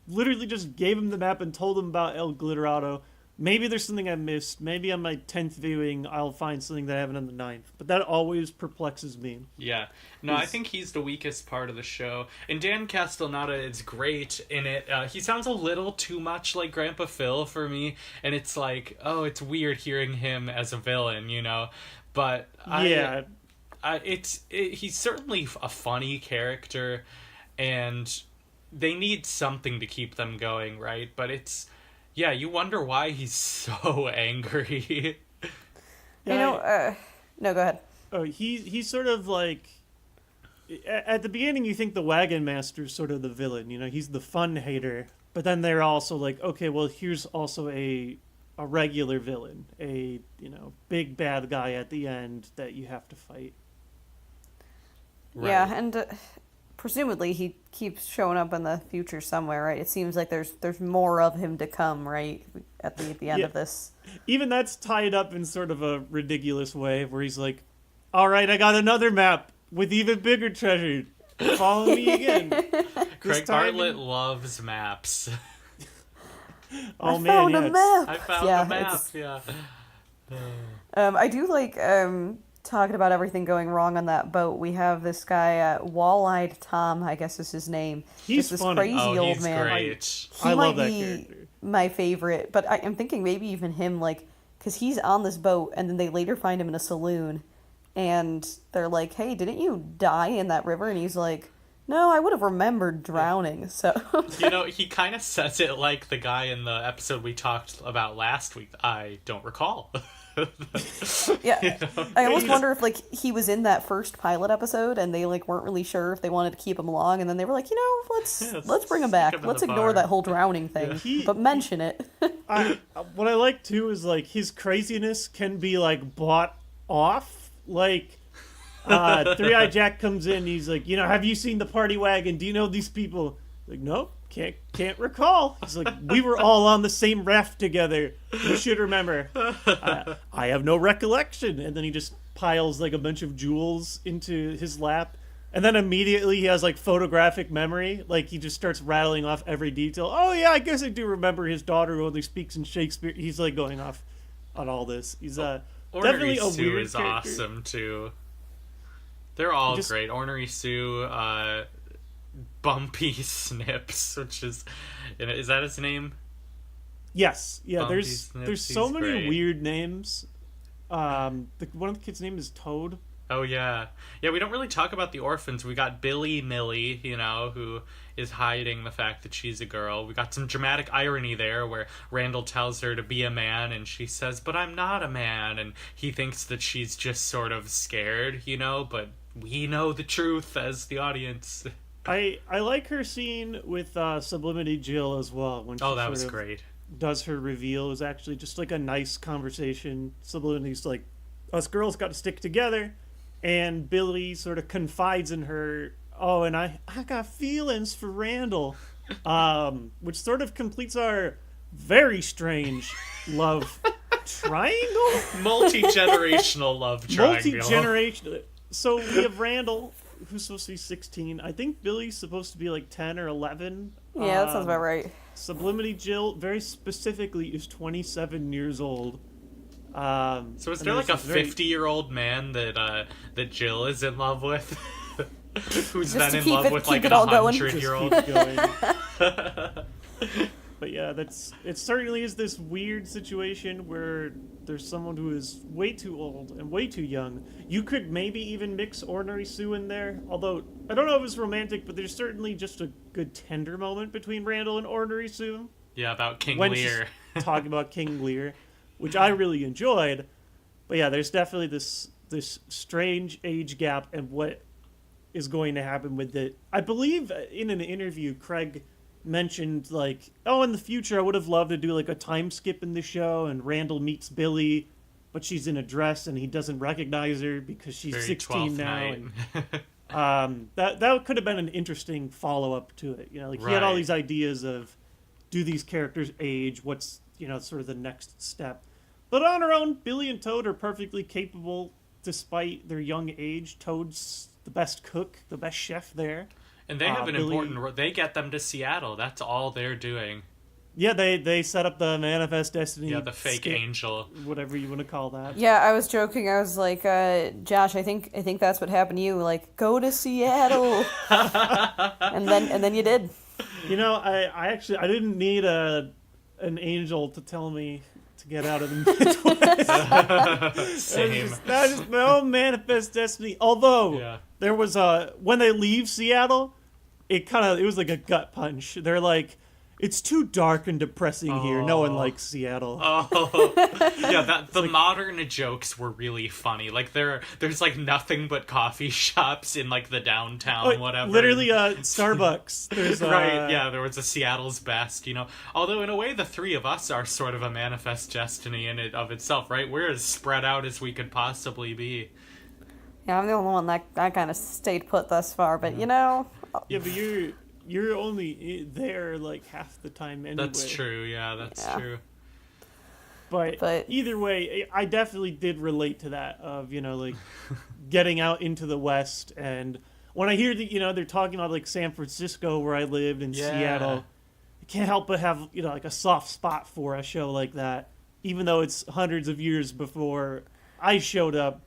literally just gave him the map and told him about El Glitterado. Maybe there's something I missed. Maybe on my 10th viewing, I'll find something that I haven't on the 9th. But that always perplexes me. Yeah. No, I think he's the weakest part of the show. And Dan Castellaneta is great in it. He sounds a little too much like Grandpa Phil for me. And it's like, oh, it's weird hearing him as a villain, But yeah. He's certainly a funny character. And they need something to keep them going, right? But yeah, you wonder why he's so angry. No, go ahead. Oh, he's sort of like, at the beginning you think the Wagon Master's sort of the villain, he's the fun hater, but then they're also like, okay, well, here's also a regular villain, a, big bad guy at the end that you have to fight. Right. Yeah, and presumably he keeps showing up in the future somewhere, right? It seems like there's more of him to come, right? At the end of this. Even that's tied up in sort of a ridiculous way where he's like, all right, I got another map with even bigger treasure. Follow me again. Craig Bartlett loves maps. Oh, I found a map. I found a map, yeah. I do like talking about everything going wrong on that boat. We have this guy, Wall-Eyed Tom, I guess is his name. He's this funny. Crazy old he's man. Great. I love that character. My favorite, but I'm thinking maybe even him, like, because he's on this boat, and then they later find him in a saloon, and they're like, hey, didn't you die in that river? And he's like, No, I would have remembered drowning, so... You know, he kind of says it like the guy in the episode we talked about last week. I don't recall. Yeah, You know? I almost wonder if, like, he was in that first pilot episode and they, like, weren't really sure if they wanted to keep him along, and then they were like, you know, let's bring him back. stick him in Let's the ignore bar. that whole drowning thing, He- but mention it. What I like too is like his craziness can be like bought off. Like, Three-Eyed Jack comes in. He's like, you know, have you seen the party wagon? Do you know these people? Like, nope, can't recall. He's like, we were all on the same raft together. You should remember. I have no recollection. And then he just piles like a bunch of jewels into his lap. And then immediately he has like photographic memory. Like he just starts rattling off every detail. Oh yeah, I guess I do remember his daughter who only speaks in Shakespeare. He's like going off on all this. He's definitely a Sue weird is character. awesome too. They're all Just- great. Ornery Sue, Bumpy Snips, which is that his name? Yes, yeah. Bumpy There's Snips, so he's many great. weird names. One of the kids' name is Toad. Oh yeah, yeah. We don't really talk about the orphans. We got Billy Millie, you know, who is hiding the fact that she's a girl. We got some dramatic irony there, where Randall tells her to be a man, and she says, "But I'm not a man," and he thinks that she's just sort of scared, you know. But we know the truth as the audience. I like her scene with Sublimity Jill as well. When she Oh, that sort was of great. does her reveal. It was actually just like a nice conversation. Sublimity's like, us girls got to stick together. And Billy sort of confides in her, oh, and I got feelings for Randall. Which sort of completes our very strange love triangle? Multi-generational love triangle. Multi-generational. So we have Randall, who's supposed to be 16. I think Billy's supposed to be like 10 or 11. Yeah, that sounds about right. Sublimity Jill, very specifically, is 27 years old. So is there like a 50-year-old man that Jill is in love with? Who's Just then to in keep love it- with keep like it an all going. 100-year-old? But yeah, it certainly is this weird situation where there's someone who is way too old and way too young. You could maybe even mix Ornery Sue in there, although I don't know if it's romantic, but there's certainly just a good tender moment between Randall and Ornery Sue Yeah, about King when Lear. she's talking about King Lear, which I really enjoyed. But yeah, there's definitely this strange age gap and what is going to happen with it. I believe in an interview, Craig mentioned like, oh, in the future I would have loved to do like a time skip in the show and Randall meets Billy, but she's in a dress and he doesn't recognize her because she's Very 16 12th now. night. And that could have been an interesting follow-up to it. You know, like he had all Right. these ideas of, do these characters age? What's, you know, sort of the next step? But on her own, Billy and Toad are perfectly capable despite their young age. Toad's the best cook, the best chef there. And they have an Billy- important role. They get them to Seattle. That's all they're doing. Yeah, they set up the Manifest Destiny. Yeah, the fake skit, angel. whatever you want to call that. Yeah, I was joking. I was like, Josh, I think that's what happened to you. Like, go to Seattle, and then you did. You know, I actually didn't need an angel to tell me to get out of the Midwest. Same. That is my own Manifest Destiny. Although Yeah. there was when they leave Seattle, it was like a gut punch. They're like, it's too dark and depressing here. No one likes Seattle. Oh, yeah. The modern jokes were really funny. Like there's like nothing but coffee shops in like the downtown, whatever. Literally, Starbucks. There's Right, yeah, there was a Seattle's Best, you know. Although, in a way, the three of us are sort of a manifest destiny in it of itself, right? We're as spread out as we could possibly be. Yeah, I'm the only one that kind of stayed put thus far, but you know. Yeah, but you're only there like half the time anyway. That's true, yeah, that's Yeah. true. But either way, I definitely did relate to that of, you know, like getting out into the West. And when I hear that, you know, they're talking about like San Francisco where I lived and Yeah. Seattle, I can't help but have, you know, like a soft spot for a show like that. Even though it's hundreds of years before I showed up,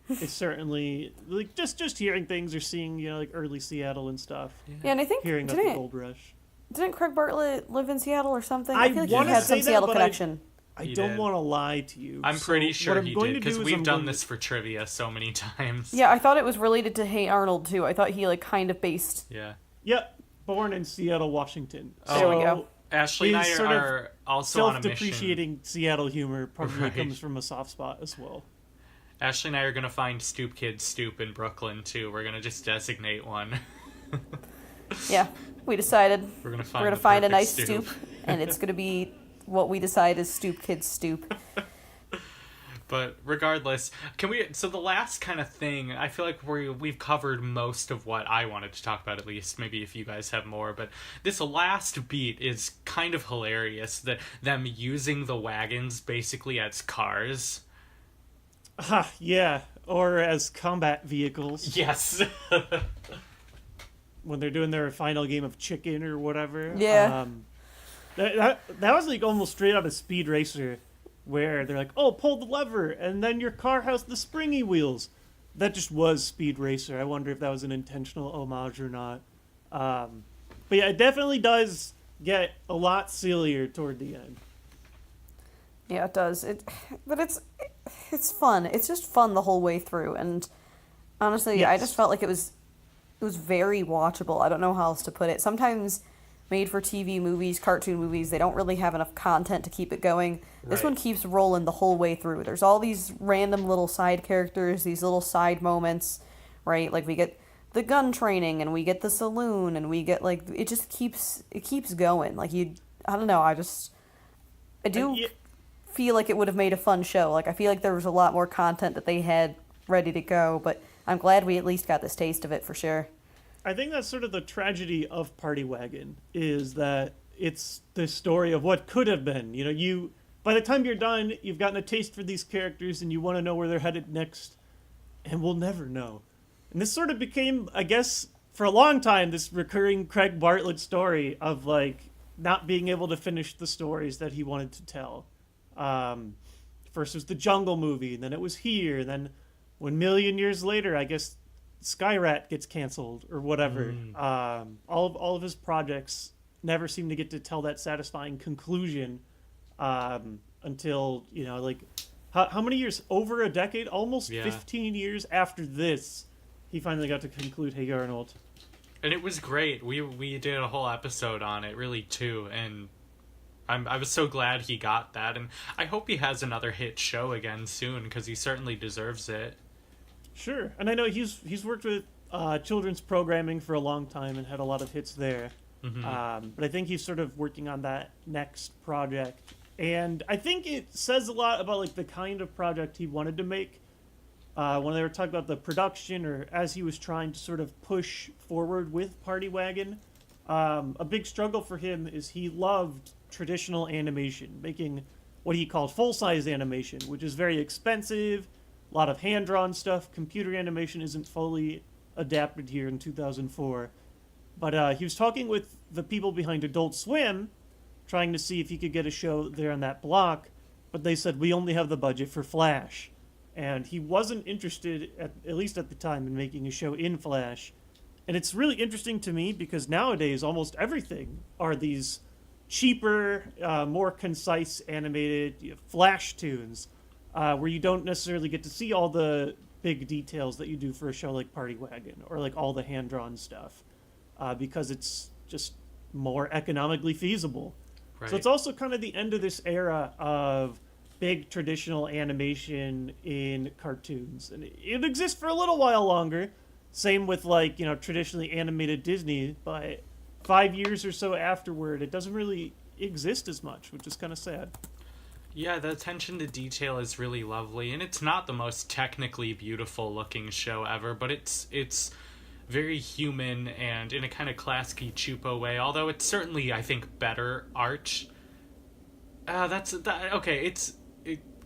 it's certainly like just hearing things or seeing, you know, like early Seattle and stuff. Yeah, and I think Hearing about the gold rush. didn't Craig Bartlett live in Seattle or something? I feel like he wanna had say some that, Seattle but connection. I don't want to lie to you. I'm pretty sure he did, because we've done this to... for trivia so many times. Yeah, I thought it was related to Hey Arnold, too. I thought he, like, kind of based... Yeah. Yep, born in Seattle, Washington. Oh, there we go. Ashley and I are also on a mission. Self-depreciating Seattle humor probably comes from a soft spot as well. Ashley and I are going to find Stoop Kid Stoop in Brooklyn, too. We're going to just designate one. Yeah, we decided we're going to find a nice stoop, and it's going to be what we decide is Stoop Kid Stoop. But regardless, so the last kind of thing, I feel like we've covered most of what I wanted to talk about, at least. Maybe if you guys have more, but this last beat is kind of hilarious, that them using the wagons basically as cars. Yeah, or as combat vehicles. Yes. When they're doing their final game of chicken or whatever. Yeah. That was like almost straight out of Speed Racer, where they're like, oh, pull the lever, and then your car has the springy wheels. That just was Speed Racer. I wonder if that was an intentional homage or not. But yeah, it definitely does get a lot sillier toward the end. Yeah, it does. But it's fun. It's just fun the whole way through, and honestly, yes. I just felt like it was very watchable. I don't know how else to put it. Sometimes made-for-TV movies, cartoon movies, they don't really have enough content to keep it going. This one keeps rolling the whole way through. There's all these random little side characters, these little side moments, right? Like we get the gun training, and we get the saloon, and we get like it keeps going. Like I don't know. I do feel like it would have made a fun show. Like I feel like there was a lot more content that they had ready to go, but I'm glad we at least got this taste of it for sure. I think that's sort of the tragedy of Party Wagon, is that it's the story of what could have been. You know, by the time you're done, you've gotten a taste for these characters and you want to know where they're headed next, and we'll never know. And this sort of became, I guess, for a long time, this recurring Craig Bartlett story of, like, not being able to finish the stories that he wanted to tell. First it was the Jungle movie, and then it was here, and then 1 million years later, I guess Skyrat gets canceled or whatever. All of his projects never seem to get to tell that satisfying conclusion until, you know, like, how many years? Over a decade? Almost 15 years after this, he finally got to conclude Hey Arnold. And it was great. We did a whole episode on it, really, too, and I was so glad he got that, and I hope he has another hit show again soon, because he certainly deserves it. Sure, and I know he's worked with children's programming for a long time and had a lot of hits there. Mm-hmm. But I think he's sort of working on that next project, and I think it says a lot about like the kind of project he wanted to make. When they were talking about the production, or as he was trying to sort of push forward with Party Wagon, a big struggle for him is he loved traditional animation, making what he called full-size animation, which is very expensive. A lot of hand-drawn stuff. Computer animation isn't fully adapted here in 2004. But he was talking with the people behind Adult Swim, trying to see if he could get a show there on that block, but they said, we only have the budget for Flash. And he wasn't interested, at least at the time, in making a show in Flash. And it's really interesting to me, because nowadays almost everything are these cheaper, more concise animated Flash tunes, where you don't necessarily get to see all the big details that you do for a show like Party Wagon, or like all the hand-drawn stuff, because it's just more economically feasible. Right. So it's also kind of the end of this era of big traditional animation in cartoons, and it exists for a little while longer. Same with, like, you know, traditionally animated Disney, but 5 years or so afterward, it doesn't really exist as much, which is kind of sad. Yeah, the attention to detail is really lovely, and it's not the most technically beautiful looking show ever, but it's very human and in a kind of Klasky Chupo way, although it's certainly, I think, better art.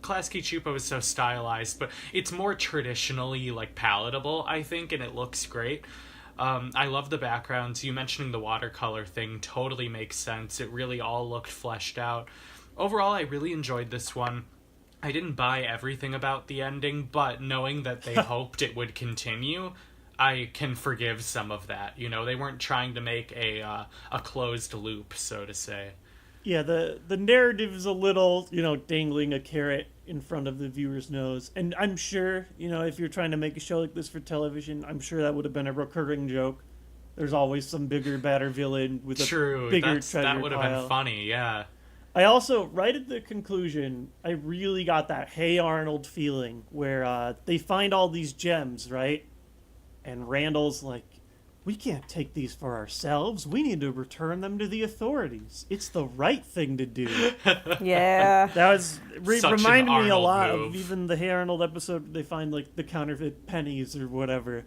Klasky Chupo is so stylized, but it's more traditionally, like, palatable, I think, and it looks great. I love the backgrounds. You mentioning the watercolor thing totally makes sense. It really all looked fleshed out. Overall, I really enjoyed this one. I didn't buy everything about the ending, but knowing that they hoped it would continue, I can forgive some of that. You know, they weren't trying to make a closed loop, so to say. Yeah, the narrative is a little, dangling a carrot in front of the viewer's nose. And I'm sure, if you're trying to make a show like this for television, I'm sure that would have been a recurring joke. There's always some bigger, badder villain with a bigger treasure that would have pile. been funny, yeah. I also, right at the conclusion, I really got that Hey Arnold feeling where they find all these gems, right? And Randall's like, we can't take these for ourselves. We need to return them to the authorities. It's the right thing to do. Yeah. That was reminded me a Arnold lot move. of even the Hey Arnold episode. They find like the counterfeit pennies or whatever,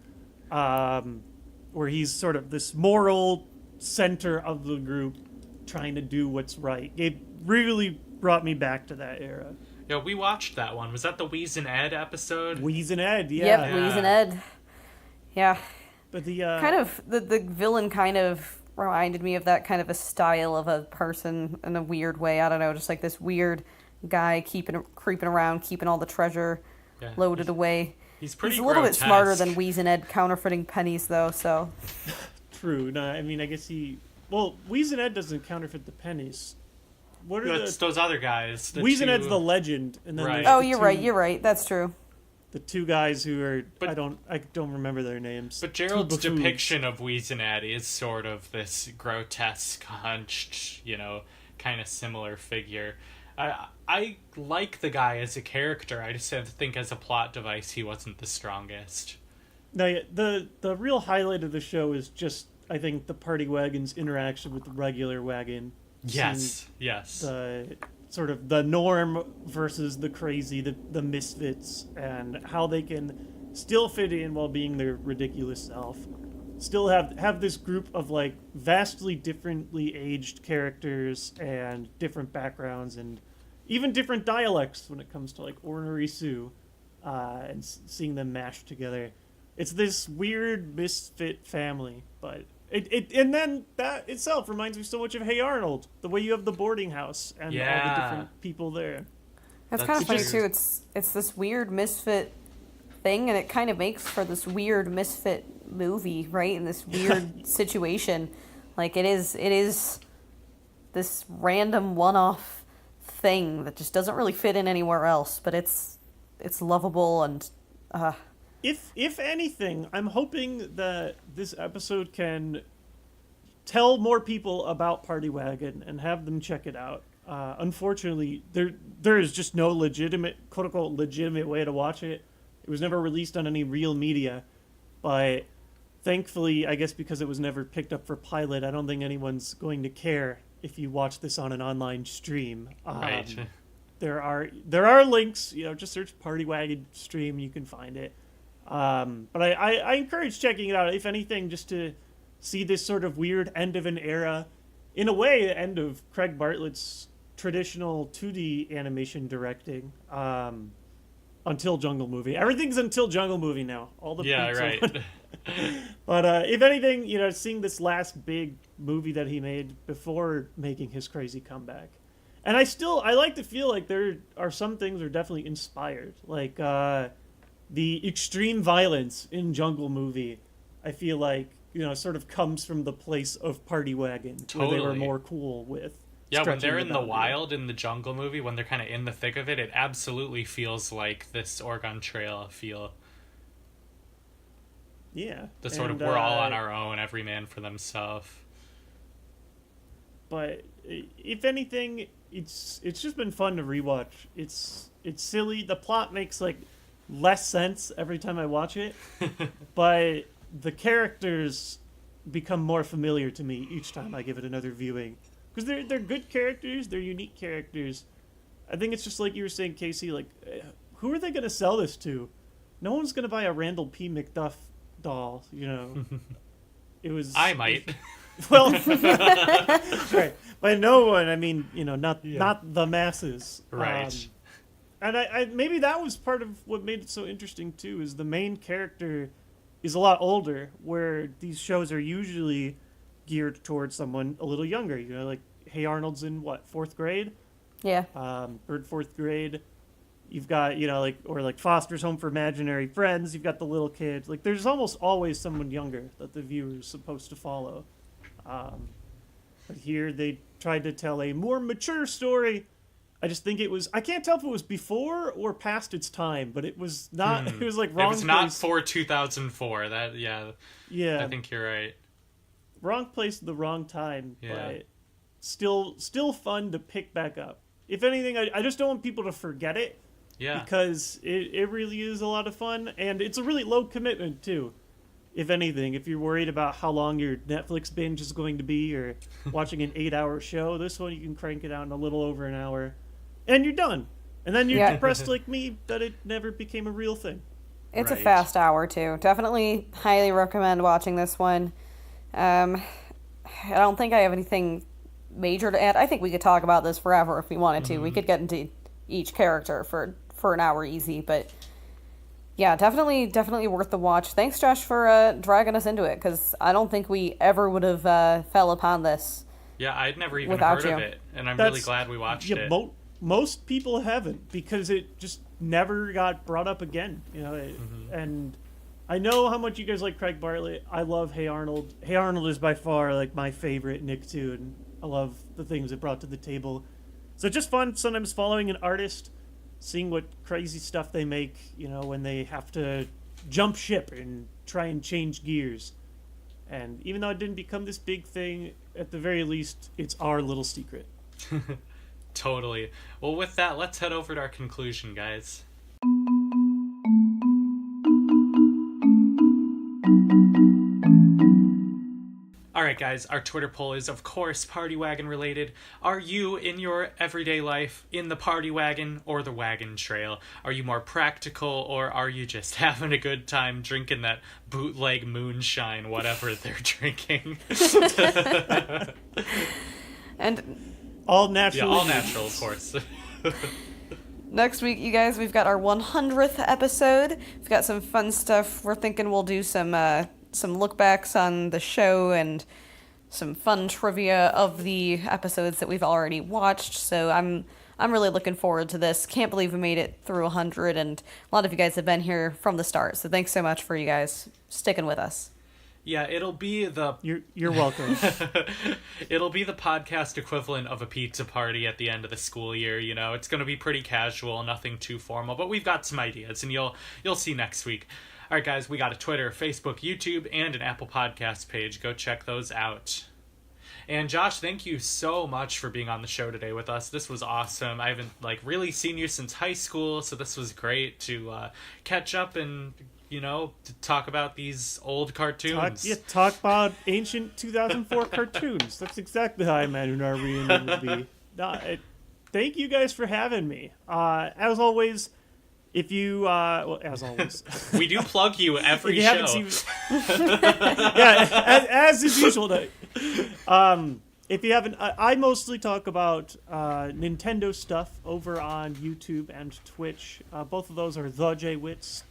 where he's sort of this moral center of the group, trying to do what's right. It really brought me back to that era. Yeah, we watched that one. Was that the Wheeze and Ed episode? Wheeze and Ed, yeah. Yep, Wheeze and Ed. Yeah. But the Kind of, the villain kind of reminded me of that kind of a style of a person in a weird way. I don't know, just like this weird guy creeping around, keeping all the treasure loaded away. He's pretty He's a little bit smarter grotesque. than Wheeze and Ed counterfeiting pennies, though, so... True. No, I mean, I guess Wheeze and Ed doesn't counterfeit the pennies. What are It's those other guys. Wheeze and two- Ed's the legend, and then Right. there's Oh, the you're right, that's true. The two guys who are But- I don't remember their names. But Gerald's Two buffoons. depiction of Wheeze and Ed is sort of this grotesque, hunched, kind of similar figure. I like the guy as a character. I just think as a plot device, he wasn't the strongest. No, yeah, the real highlight of the show is just, I think, the Party Wagon's interaction with the regular wagon. Yes. The sort of the norm versus the crazy, the misfits, and how they can still fit in while being their ridiculous self. Still have this group of like vastly differently aged characters and different backgrounds and even different dialects when it comes to like ornery Sioux, and seeing them mashed together. It's this weird misfit family, but and then that itself reminds me so much of Hey Arnold, the way you have the boarding house and all Yeah. the different people there. That's That's kind of funny, true. too. It's this weird misfit thing, and it kind of makes for this weird misfit movie, right? In this weird situation. Like, it is this random one-off thing that just doesn't really fit in anywhere else, but it's lovable and... If anything, I'm hoping that this episode can tell more people about Party Wagon and have them check it out. Unfortunately, there is just no legitimate, quote-unquote, legitimate way to watch it. It was never released on any real media, but thankfully, I guess because it was never picked up for pilot, I don't think anyone's going to care if you watch this on an online stream. Right. There are links, just search Party Wagon stream, you can find it. But I encourage checking it out, if anything, just to see this sort of weird end of an era. In a way, the end of Craig Bartlett's traditional 2D animation directing, until Jungle Movie. Everything's until Jungle Movie now. All the Yeah, peaks are- right. But if anything, seeing this last big movie that he made before making his crazy comeback. And I like to feel like there are some things that are definitely inspired. Like, the extreme violence in Jungle Movie, I feel like, sort of comes from the place of Party Wagon, where they were Totally. more cool with. Yeah, when stretching they're in the boundary. wild in the Jungle Movie, when they're kind of in the thick of it, it absolutely feels like this Oregon Trail feel. Yeah. The sort of And, we're all on our own, every man for themselves. But if anything, it's just been fun to rewatch. It's silly. The plot makes like less sense every time I watch it, but the characters become more familiar to me each time I give it another viewing, because they're good characters. They're unique characters. I think it's just like you were saying, Casey. Like, who are they going to sell this to? No one's going to buy a Randall P. McDuff doll. It was. I might. Well, right. By no one, I mean, not the masses. Right. And I maybe that was part of what made it so interesting, too, is the main character is a lot older, where these shows are usually geared towards someone a little younger. Like, Hey Arnold's in, what, 4th grade? Yeah. Bird 4th grade. You've got, like Foster's Home for Imaginary Friends. You've got the little kids. Like, there's almost always someone younger that the viewer is supposed to follow. And But here they tried to tell a more mature story. I just think I can't tell if it was before or past its time, but it was not, it was like wrong. It was not for 2004. Yeah, I think you're right. Wrong place at the wrong time, but still fun to pick back up. If anything, I just don't want people to forget it. Yeah. Because it really is a lot of fun, and it's a really low commitment, too. If anything, if you're worried about how long your Netflix binge is going to be or watching an 8-hour show, this one you can crank it down in a little over an hour, and you're done. And then you're depressed like me that it never became a real thing. It's a fast hour, too. Definitely highly recommend watching this one. I don't think I have anything major to add. I think we could talk about this forever if we wanted to. We could get into each character for an hour easy, but yeah, definitely worth the watch. Thanks, Josh, for dragging us into it, because I don't think we ever would have fell upon this. Yeah, I'd never even heard of it, and I'm really glad we watched it. Most people haven't, because it just never got brought up again. And I know how much you guys like Craig Bartlett. I love Hey Arnold. Hey Arnold is by far like my favorite Nicktoon. I love the things it brought to the table. So just fun sometimes following an artist, seeing what crazy stuff they make, when they have to jump ship and try and change gears. And even though it didn't become this big thing, at the very least, it's our little secret. Totally. Well, with that, let's head over to our conclusion, guys. Alright guys, our Twitter poll is of course Party Wagon related. Are you, in your everyday life, in the Party Wagon or the Wagon Trail? Are you more practical, or are you just having a good time drinking that bootleg moonshine, whatever they're drinking? And all natural. Yeah, all natural, of course. Next week, you guys, we've got our 100th episode. We've got some fun stuff. We're thinking we'll do some look-backs on the show and some fun trivia of the episodes that we've already watched. So I'm really looking forward to this. Can't believe we made it through 100, and a lot of you guys have been here from the start. So thanks so much for you guys sticking with us. Yeah, it'll be the... You're welcome. It'll be the podcast equivalent of a pizza party at the end of the school year, It's going to be pretty casual, nothing too formal, but we've got some ideas, and you'll see next week. All right, guys, we got a Twitter, Facebook, YouTube, and an Apple Podcast page. Go check those out. And Josh, thank you so much for being on the show today with us. This was awesome. I haven't really seen you since high school, so this was great to catch up and to talk about these old cartoons. Talk about ancient 2004 cartoons. That's exactly how I imagined our reunion would be. Thank you guys for having me. As always. If you, as always, we do plug you every show. As is usual. If you haven't, I mostly talk about Nintendo stuff over on YouTube and Twitch. Both of those are TheJWittz,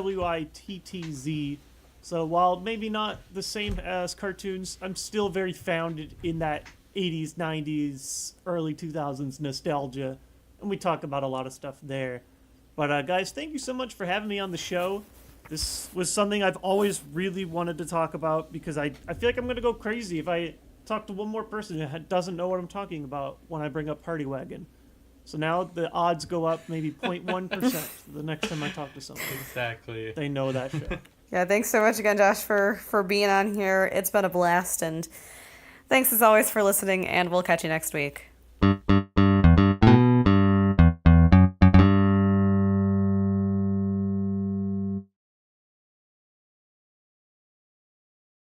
TheJWittz. So while maybe not the same as cartoons, I'm still very founded in that 80s, 90s, early 2000s nostalgia. And we talk about a lot of stuff there. But guys, thank you so much for having me on the show. This was something I've always really wanted to talk about, because I feel like I'm going to go crazy if I talk to one more person who doesn't know what I'm talking about when I bring up Party Wagon. So now the odds go up maybe 0.1% the next time I talk to someone. Exactly. They know that show. Yeah, thanks so much again, Josh, for being on here. It's been a blast, and thanks as always for listening, and we'll catch you next week.